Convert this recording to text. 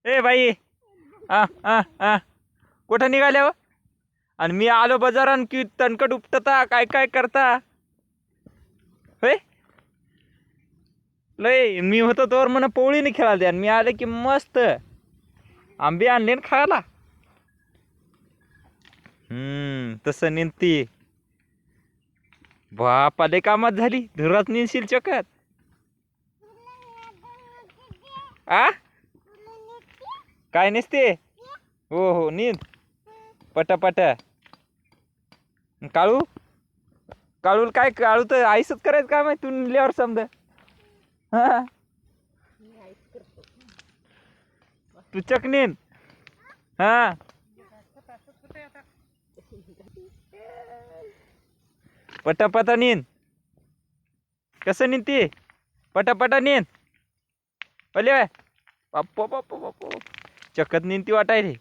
ए बाई, कुठं निघाल्या हो? आणि मी आलो बाजारान की तणकट उपटता काय काय करता होय. लय मी होतो तोवर म्हणा पोळीने खेळायला द्या, मी आले की मस्त आंबे आणले न खायला. तसं नेनती बापाले कामात झाली, धुरात नेनशील चकत. आ काय नसते. हो हो नींद पटापट. काळू काळूला काय, काळू तर आईसच करायचं काय माहिती तू निल्यावर समजा. हा तू चकनीन. हा पटापटा नीन. कसं निघते पटापटा नीन. पले बाप्पा बाप्पा बाप्पा चकत निंती वाटायले.